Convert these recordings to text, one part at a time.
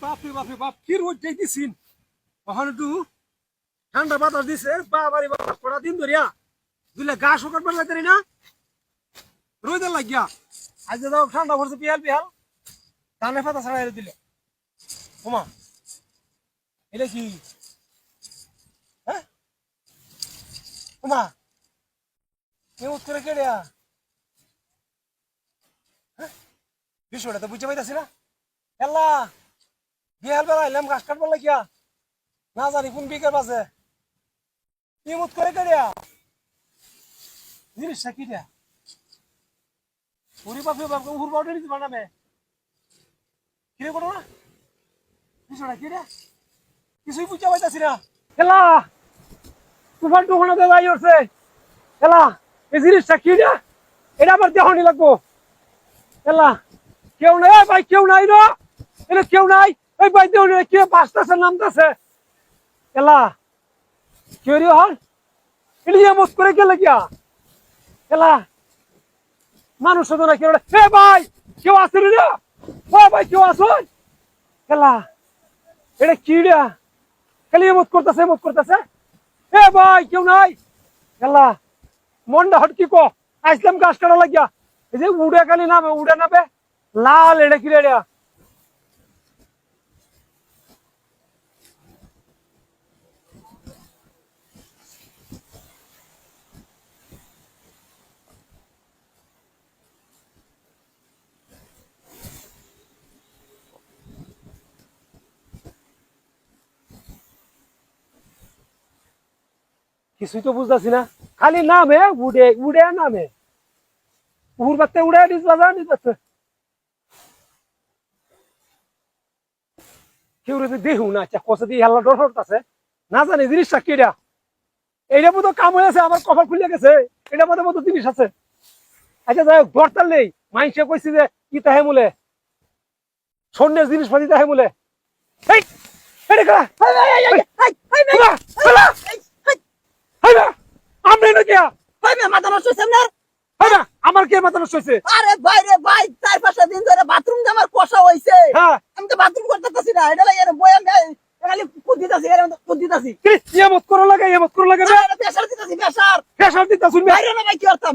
বাপরে বাপরে বাপ কি রোদ যাইতেছিন ওখানে একটু ঠান্ডা বাতাস দিছে বাবারে বাবা কটা দিন ধরিয়া দুলে গা শুকাত পারলে তারি না রোদের লাগিয়া আজ দাও ঠান্ডা পড়ছে পিয়াল পিয়াল ধানে পাতা ছাড়াই দিল ওমা এটা কি হ্যাঁ ওমা কেমন করে কেড়িয়া হ্যাঁ বিষয়টা তো বুঝতে পাইতাছি না এল্লা বিহাল বেলা এলাম ঘাস কাটবার লাগিয়া না জানি কোন বিকের বাজে কেমন করে কেড়িয়া জিনিসটা কি দিয়া উড়ি বাপে বাপকে উহুর বাউডে নিতে বানাবে কিরে করো না বিষয়টা কি রে কিছুই বুঝতে পাইতাছি না এলা তুফান টুফানো দেওয়া উঠছে এলা এই জিনিসটা কি রে এটা আবার দেহনি লাগবো এলা কেউ নাই ভাই কেউ নাই রে এটা কেউ নাই ওই ভাই দেহনি কে বাসতাছে নামতাছে এলা কেউ রে হল এটা এমত করে গেলে গিয়া এলা মানুষ তো না কেউ এ ভাই কেউ আছে রে ও ভাই কেউ আছো এলা এটা কি রে খালি এমত করতেছে এ ভাই কেউ নাই এলা মনটা হটকি কো আসলাম গাছ কাটা লাগিয়া এই যে উড়ে খালি নামে উড়ে নামে লাল এটা কি রে কিছুই তো বুঝতেছি না খালি নামে উড়ে উড়ে নামে উড় বাচ্চা উড়ে নিজ বাচ্চা কেউ রে দেখু না আচ্ছা কষে দিয়ে হেলা ডর হচ্ছে না জানি জিনিসটা কেটা এইটা মতো কাম হয়েছে আমার কপাল খুলে গেছে এটা মতো মতো জিনিস আছে আচ্ছা যাই হোক দরকার নেই মাইনসে কইছি যে কি তাহে মূলে স্বর্ণের জিনিসপাতি তাহে মূলে আমার কে মাথা নষ্ট হয়েছে আরে ভাই রে ভাই 4-5 দিন ধরে বাথরুম আমার কষা হইছে আমি তো বাথরুম করতেছি না এটা লাগে বই আমি খালি কুদিতাছি কুদিতাছি এমত করো লাগে প্রেসার দিতাছি প্রেসার দিতাছি বাইরে না ভাই কি করতাম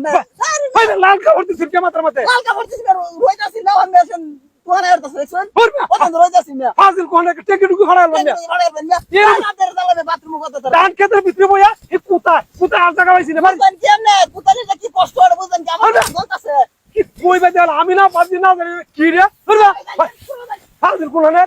ভাই লাল কাপড় দিছিস কে মাথার মধ্যে লাল কাপড় দিছি রইতাছি না আমি এখন কোনা করতেছি দেখছেন ওখান রইতাছি না ফাজিল কোনা টেকে ঢুকে হারাইলাম না আমাদের দালাবে বাথরুম করতে ডান ক্ষেত্রে ভিতরে বইয়া এই কুতা আর জায়গা পাইছি না ভাই বুঝেন কেমনে কুতালে কি কষ্ট করে বুঝেন কি আমার বলতাছে কি কইবে দেল আমি না পারছি না জানি কি রে ফাজিল কোনা